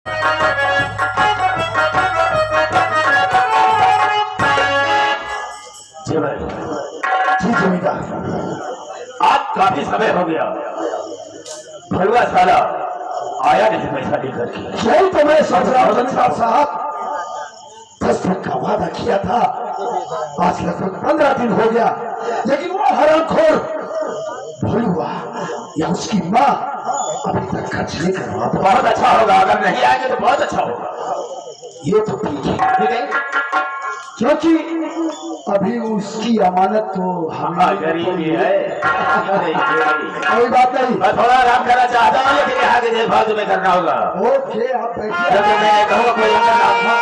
जी भाई, जी जमींदार, आज काफी समय हो गया, भलवा साला आया नहीं पैसा लेकर के। यही तो मैं सोच रहा हूँ जमींदार साहब, 10 दिन का वादा किया था, आज लगभग 15 दिन हो गया, लेकिन वो हरामखोर भलुआ या उसकी माँ अभी तक खर्च नहीं करवा। बहुत अच्छा होगा, अगर नहीं आएंगे तो बहुत अच्छा होगा। ये तो ठीक है, क्योंकि अभी उसकी अमानत तो हमें गरीबी है। कोई बात नहीं, मैं थोड़ा आराम करना चाहता हूँ, लेकिन यहाँ की देखभाल तुम्हें करना होगा। ओके आप बैठिए। जब मैं कहूँगा कोई अंदर आता।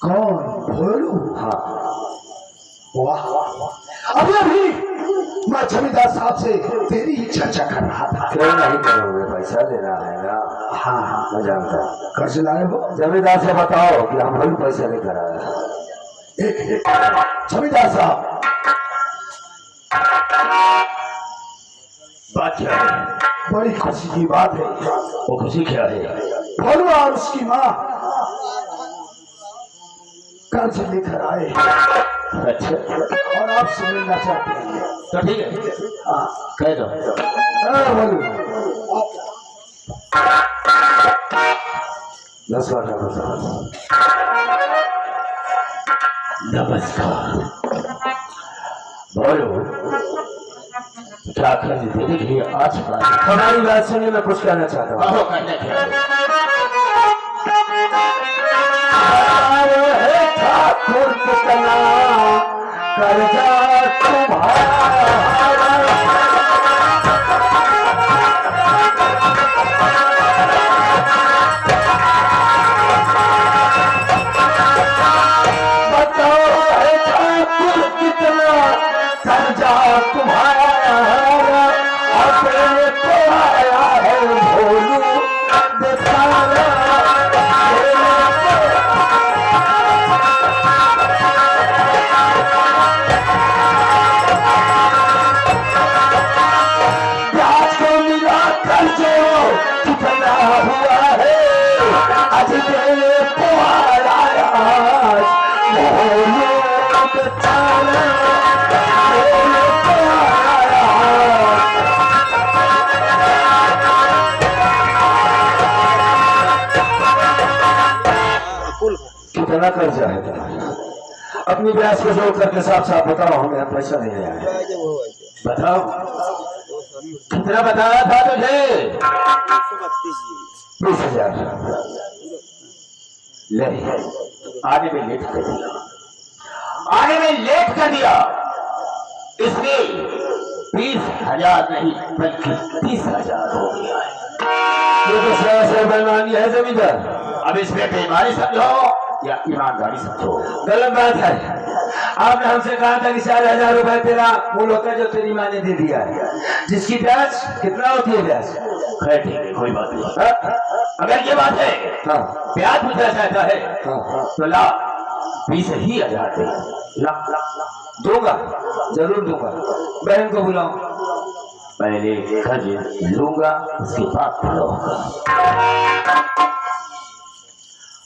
कौन भोलू? हाँ, वाह अभी अभी मैं जमींदार साहब से तेरी ही चर्चा कर रहा था। क्यों नहीं करोगे? पैसा देना है ना। हाँ हाँ, मैं जानता हूँ। कर्ज लाए हो? जमींदार से बताओ कि हम कोई पैसा नहीं कराया। जमींदार साहब, बात क्या है? बड़ी खुशी की बात है। वो खुशी क्या है? भोलू और उसकी माँ कर्ज लेकर आए अच्छा, और आपसे मिलना चाहते हैं। तो ठीक है, हाँ कह दो। भोलू, नमस्कार। बोलो, क्या कर्ज देने के लिए आज हमारी बात सुनिए, मैं कुछ कहना चाहता हूँ। ठाकुर कितना कर्जा तुम्हारा, बताओ है ठाकुर कितना कर्जा तुम्हारा, अपने को आया है भोलू बेचारा। ब्याज को मिला कर्जो कितना हुआ है, आज तेरे को आया भोलू बेचारा, तेरे को आया। कितना कर्जा है तुम्हारा? अपनी ब्याज को जोड़ करके साफ साफ बताओ, हमें हम पैसा नहीं आया। बताओ कितना बताया था तुझे? 20,000। ले, आने में लेट कर दिया, आने में लेट कर दिया, इसलिए 20,000 नहीं बल्कि 30,000 हो गया है। ये तो सरासर बेईमानी है जमींदार। अब इसमें बेईमानी समझो या ईमानदारी समझो? गलत बात है। आपने हमसे कहा था कि 4,000 रुपए तेरा मूल होता है जो तेरी माँ ने दे दिया है, जिसकी ब्याज कितना होती है ब्याज? खैर ठीक है, कोई बात नहीं। अगर ये बात है, हाँ, ब्याज पूछना चाहता है, हाँ, तो ला 20,000 दे। ला दूंगा, जरूर दूंगा। बहन को बुलाओ, पहले कर्ज लूंगा, उसके बाद बुलाऊंगा।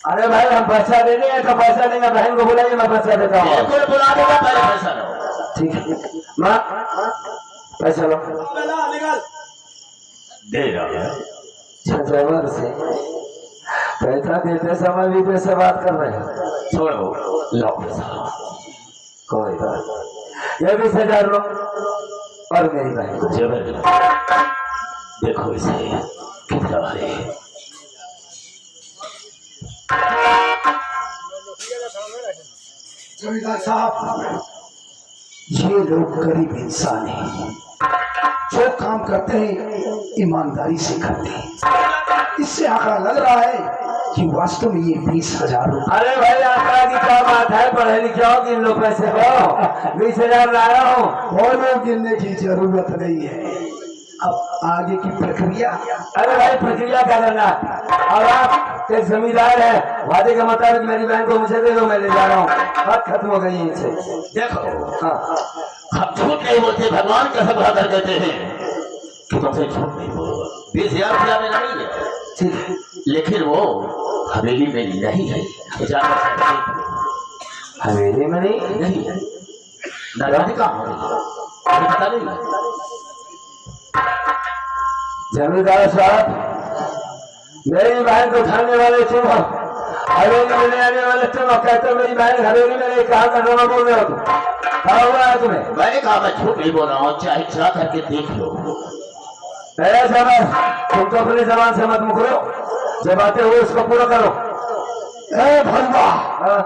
अरे भाई, हम पैसा दे देंगे तो पैसा देंगे, बहन को बुलाइए, मैं पैसा देता हूँ। बुला देगा, पहले पैसा लो। ठीक है माँ, पैसा लो। दे रहा है छजवर से पैसा देते समय भी पैसे बात कर रहे हैं। छोड़ो, लो पैसा, कोई बात। ये 20,000 लो और मेरी बहन को जेवर देखो, इसे कितना है। जमींदार साहब, ये लोग गरीब इंसान हैं, जो काम करते हैं ईमानदारी से करते हैं। इससे आंकड़ा लग रहा है कि वास्तव में ये 20,000 रुपये। अरे भाई आंकड़ा की क्या बात है, पढ़े लिखे हो, गिन लो पैसे हो, 20,000 लाया हूँ। बोलो गिनने की जरूरत नहीं है, अब आगे की प्रक्रिया। अरे भाई प्रक्रिया क्या करना, और आप एक जमींदार है, वादे के मुताबिक मेरी बहन को मुझे दे दो, मैं ले जा रहा हूँ, बात खत्म हो गई है इनसे। देखो हाँ हम झूठ नहीं बोलते, भगवान कसम खाकर कहते हैं कि तुमसे झूठ नहीं बोलूंगा। 20,000 रुपया में नहीं है, ठीक है, लेकिन वो हवेली में नहीं है, हवेली में नहीं है। नाराज कहाँ हो रही है, तुम्हें पता नहीं है? जमींदार साहब, मेरी बहन को उठाने वाले तुम हो, हवेली में ले आने वाले तुम हो, कहते हो मेरी बहन हवेली में नहीं, कहा का ड्रामा बोल रहे हो तुम, क्या हुआ है तुम्हें? मैंने कहा मैं झूठ नहीं बोल रहा हूँ, चाहे जा करके देख लो। पहले समय तुम तो अपनी जबान से मत मुकरो, जो बातें हुई उसको पूरा करो। ए भलवा, हाँ,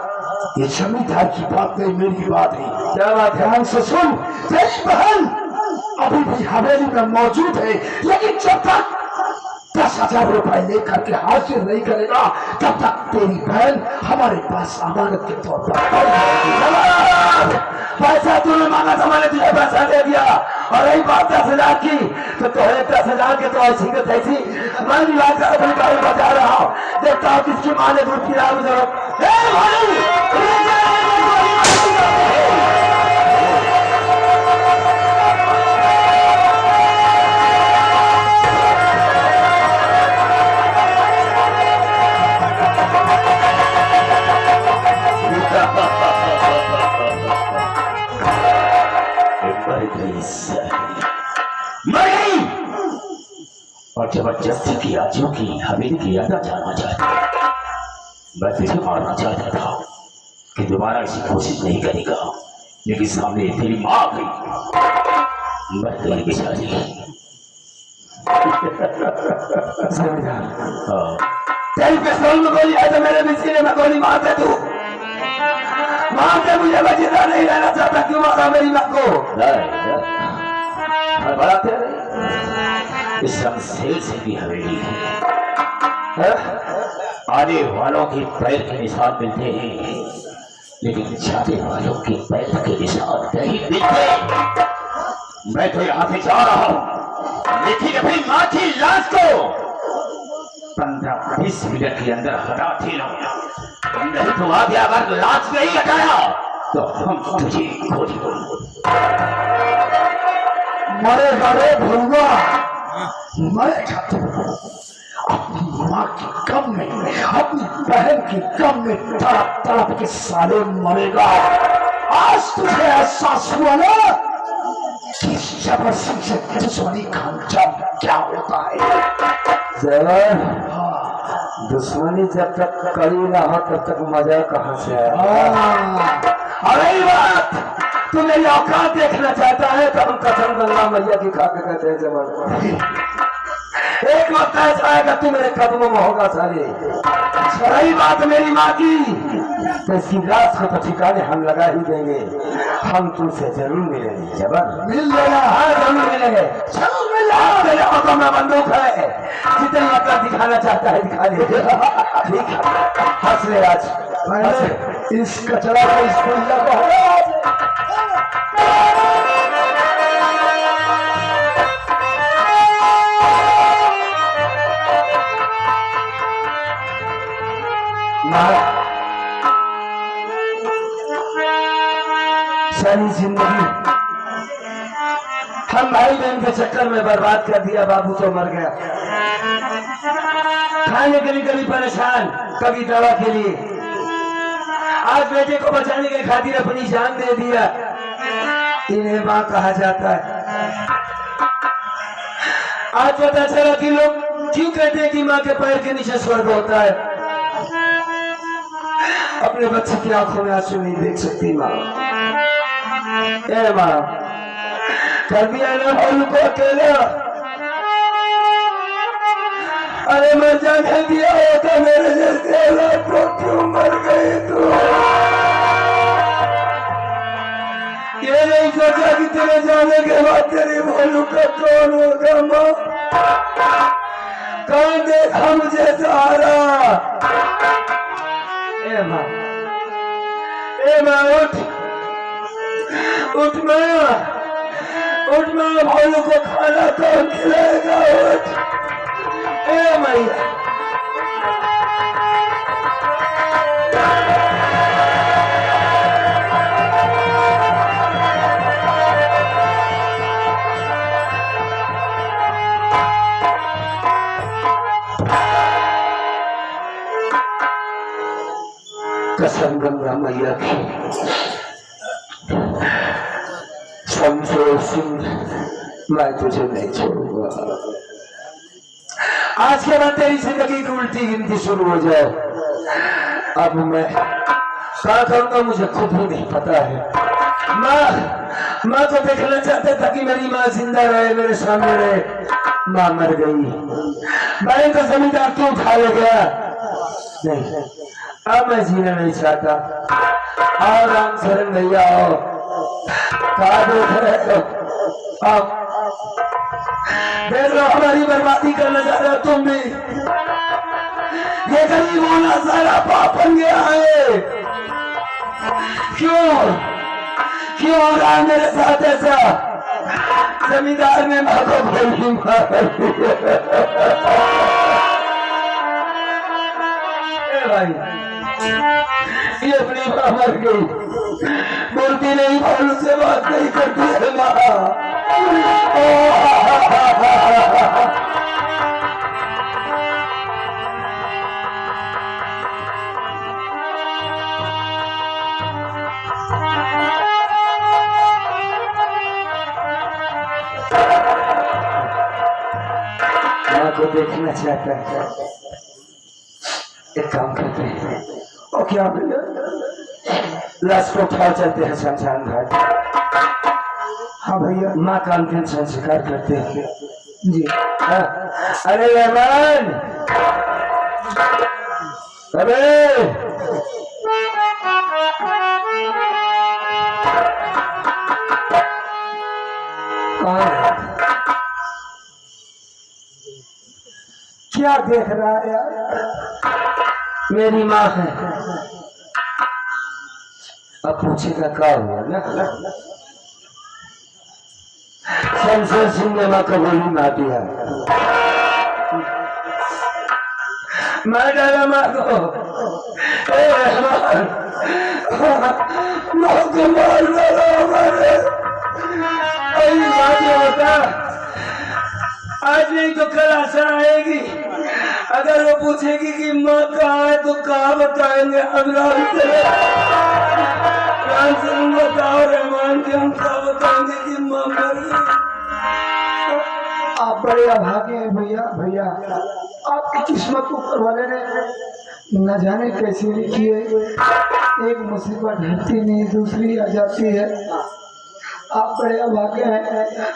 ये जमींदार की बात नहीं, मेरी बात है। क्या बात है? ध्यान से सुन, तेरी बहन अभी भी हवेली में मौजूद है, लेकिन जब तक 10,000 रुपए लेकर के हासिल नहीं करेगा, तब तक तेरी बहन हमारे पास अमानत के तौर पर पैसा तूने मांगा था, मैंने तुझे पैसा दे दिया, और रही बात 10,000 की, तो तुम्हें 10,000 के तो ऐसी के तैसी मैं भी बात कर अपनी गाड़ी बचा रहा हूँ, देखता हूँ किसकी माँ ने दूध पिला मुझे। मर गई और जबरदस्ती किया, जो कि हवेली की अंदर जाना चाहता। मैं तुझे मारना चाहता था कि दोबारा ऐसी कोशिश नहीं करेगा, लेकिन सामने तेरी माँ आ गई, मैं तेरी बेचारी। तेरी पिस्तौल में गोली है तो मेरे भी सीने में गोली मार दे तू, मार दे मुझे, मैं जिंदा नहीं रहना चाहता। क्यों मारा मेरी माँ को? बढ़ाते इस शमशेर से भी हवेली है, आने वालों के पैर के निशान मिलते हैं, लेकिन जाने वालों के पैर के निशान नहीं मिलते। मैं तो यहाँ से जा रहा हूँ, लेकिन अपनी माँ की लाश को 15-20 मिनट के अंदर हटा देना, नहीं तो आगे अगर लाश नहीं हटाया तो हम तुझे खोज मरे गए भलवा, मरेगा तू अपनी माँ की गम में, अपनी बहन की गम में तड़प तड़प के साले मरेगा। आज तुझे एहसास हुआ ना कि जबरदस्ती से दुश्मनी का अंजाम क्या होता है। जबर दुश्मनी जब तक कड़ी ना हो तब तक मजा कहाँ से आया? अरे बात तू मेरी औकात देखना चाहता है तो हम कसम गंगा मैया की खा के कहते हैं जबर। एक वक्त ऐसा आएगा तू मेरे कदमों में होगा साले। रही बात मेरी माँ की, तो इसकी लाश को तो ठिकाने हम लगा ही देंगे, हम तुमसे जरूर मिलेंगे जबर। मिल लेना, हाँ जरूर मिलेंगे, जरूर मिलेंगे। मेरे हाथों में बंदूक है, जितनी औकात दिखाना चाहता है दिखा ले। ठीक है, हंस ले आज, हंस ले। इस कचरा को इस पुलिया को हटा दे। सारी जिंदगी हम भाई बहन के चक्कर में बर्बाद कर दिया, बाबू तो मर गया, खाने के लिए कभी परेशान, कभी दवा के लिए, आज बेटे को बचाने के खातिर अपनी जान दे दिया। इन्हें माँ कहा जाता है। आज पता चला कि लोग क्यों कहते हैं कि माँ के पैर के नीचे स्वर्ग होता है। अपने बच्चे की आंखों में आंसू नहीं देख सकती माँ। ए माँ, कर दिया ना बोलू को अकेला, अरे मैं जाने दिया होता मेरे जैसे औलाद को, क्यों मर गई तू? ये नहीं सोचा कि तेरे जाने के बाद तेरी बोलू का कौन होगा माँ? कौन देखा मुझे सहारा? ए माँ उठ माँ, भालू को खाना कौन खिलाएगा? उठ ए मैया। कसम गंगा मैया की, शमशेर सिंह, मैं तुझे नहीं छोड़ूंगा। आज के बाद तेरी जिंदगी की उल्टी गिनती शुरू हो जाए। अब मैं क्या करूंगा मुझे खुद भी नहीं पता है। माँ तो देखना चाहता था कि मेरी माँ जिंदा रहे, मेरे सामने रहे। माँ मर गई। मैंने तो जमींदार क्यों उठा ले गया? नहीं, अब मैं जीना नहीं चाहता। आओ राम शरण भैया, आओ। कहा देख रहे हो? आओ, देख लो हमारी बर्बादी करना चाह रहे हो तुम भी। ये गरीब होना सारा पाप बन गया है। क्यों हो रहा है मेरे साथ ऐसा? जमींदार ने माँ को गोली मार दी। भाई ये अपनी माँ मर गई, बोलती नहीं, भालू से बात नहीं करती है माँ। माँ को देखना चाहता है। एक काम करते हैं, और क्या भैया, लाश को उठा चलते हैं शमशान घाट। हाँ भैया, माँ का अंतिम संस्कार करते हैं जी। हाँ। अरे रहमान, अरे क्या देख रहा है यार? मेरी माँ है। अब पूछेगा क्या हुआ ना? शमशेर सिंह ने माँ को गोली मार दिया। मार डाला माँ को। माँ को मार डाला हमारे। होता आज नहीं तो कल आशा आएगी। अगर वो पूछेगी कि माँ कहाँ है तो कहाँ बताएंगे हम? बताओ रहमान के, हम कहाँ बताएंगे कि माँ मर गई? आप बड़े अभागे हैं भैया। आपकी किस्मत ऊपर वाले ने न जाने कैसे लिखी है। एक मुसीबत हटती नहीं, दूसरी आ जाती है। आप बड़े अभागे हैं।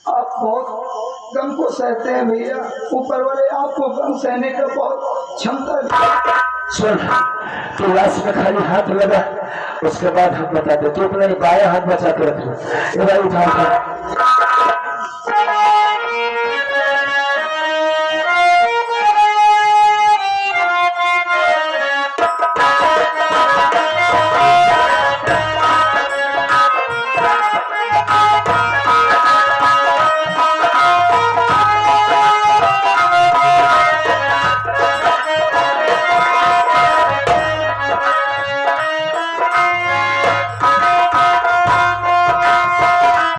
आप बहुत गम को सहते हैं भैया। ऊपर वाले आपको गम सहने का बहुत क्षमता है। सुन, तू लाश में खाली हाथ लगा, उसके बाद हम बता दे। तू अपना बाया हाथ बचा के रख लो। ये भाई उठा